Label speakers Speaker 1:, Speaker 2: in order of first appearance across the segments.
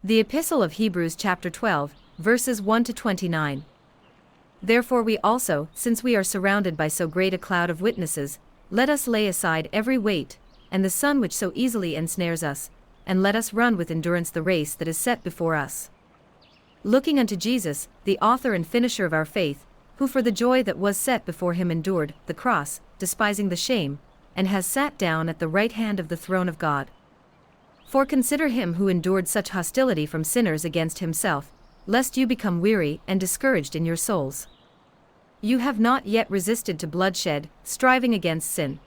Speaker 1: The Epistle of Hebrews chapter 12, verses 1 to 29. Therefore we also, since we are surrounded by so great a cloud of witnesses, let us lay aside every weight, and the sin which so easily ensnares us, and let us run with endurance the race that is set before us. Looking unto Jesus, the author and finisher of our faith, who for the joy that was set before him endured the cross, despising the shame, and has sat down at the right hand of the throne of God. For consider him who endured such hostility from sinners against himself, lest you become weary and discouraged in your souls. You have not yet resisted to bloodshed, striving against sin.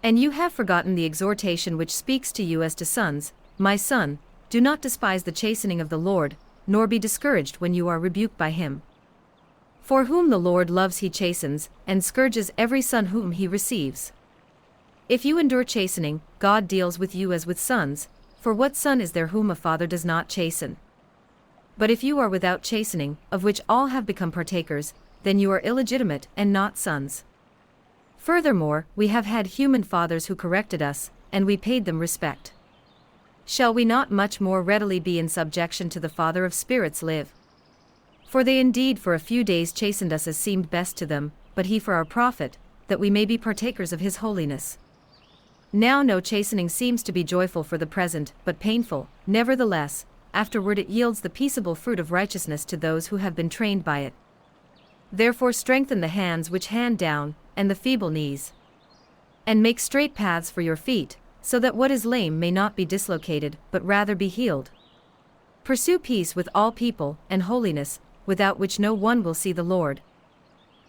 Speaker 1: And you have forgotten the exhortation which speaks to you as to sons, My son, do not despise the chastening of the Lord, nor be discouraged when you are rebuked by him. For whom the Lord loves he chastens, and scourges every son whom he receives. If you endure chastening, God deals with you as with sons, for what son is there whom a father does not chasten? But if you are without chastening, of which all have become partakers, then you are illegitimate and not sons. Furthermore, we have had human fathers who corrected us, and we paid them respect. Shall we not much more readily be in subjection to the Father of spirits live? For they indeed for a few days chastened us as seemed best to them, but he for our profit, that we may be partakers of his holiness. Now no chastening seems to be joyful for the present, but painful, nevertheless, afterward it yields the peaceable fruit of righteousness to those who have been trained by it. Therefore strengthen the hands which hand down, and the feeble knees. And make straight paths for your feet, so that what is lame may not be dislocated, but rather be healed. Pursue peace with all people, and holiness, without which no one will see the Lord.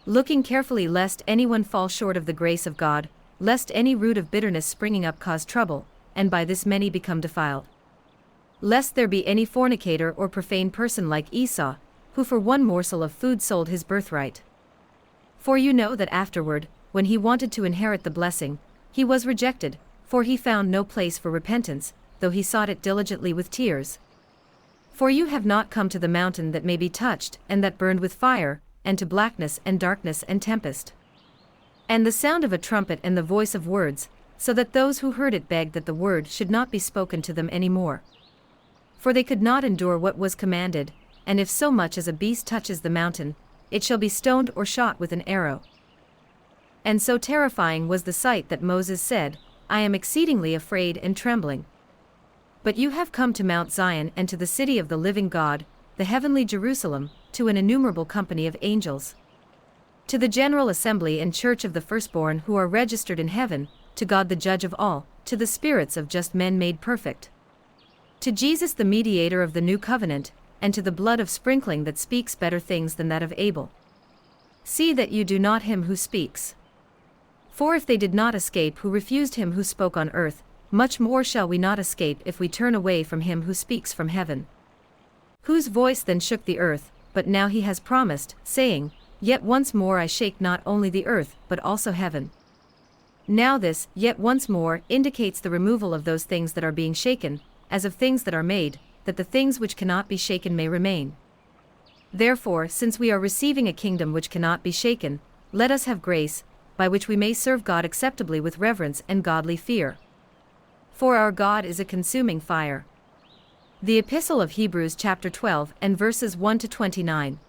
Speaker 1: Looking carefully lest anyone fall short of the grace of God, lest any root of bitterness springing up cause trouble, and by this many become defiled. Lest there be any fornicator or profane person like Esau, who for one morsel of food sold his birthright. For you know that afterward, when he wanted to inherit the blessing, he was rejected, for he found no place for repentance, though he sought it diligently with tears. For you have not come to the mountain that may be touched, and that burned with fire, and to blackness and darkness and tempest, and the sound of a trumpet and the voice of words, so that those who heard it begged that the word should not be spoken to them any more. For they could not endure what was commanded, and if so much as a beast touches the mountain, it shall be stoned or shot with an arrow. And so terrifying was the sight that Moses said, I am exceedingly afraid and trembling. But you have come to Mount Zion and to the city of the living God, the heavenly Jerusalem, to an innumerable company of angels, to the general assembly and church of the firstborn who are registered in heaven, to God the judge of all, to the spirits of just men made perfect, to Jesus the Mediator of the new covenant, and to the blood of sprinkling that speaks better things than that of Abel. See that you do not him who speaks. For if they did not escape who refused him who spoke on earth, much more shall we not escape if we turn away from him who speaks from heaven. Whose voice then shook the earth, but now he has promised, saying, Yet once more I shake not only the earth, but also heaven. Now this, yet once more, indicates the removal of those things that are being shaken, as of things that are made, that the things which cannot be shaken may remain. Therefore, since we are receiving a kingdom which cannot be shaken, let us have grace, by which we may serve God acceptably with reverence and godly fear. For our God is a consuming fire. The Epistle of Hebrews chapter 12 and verses 1 to 29.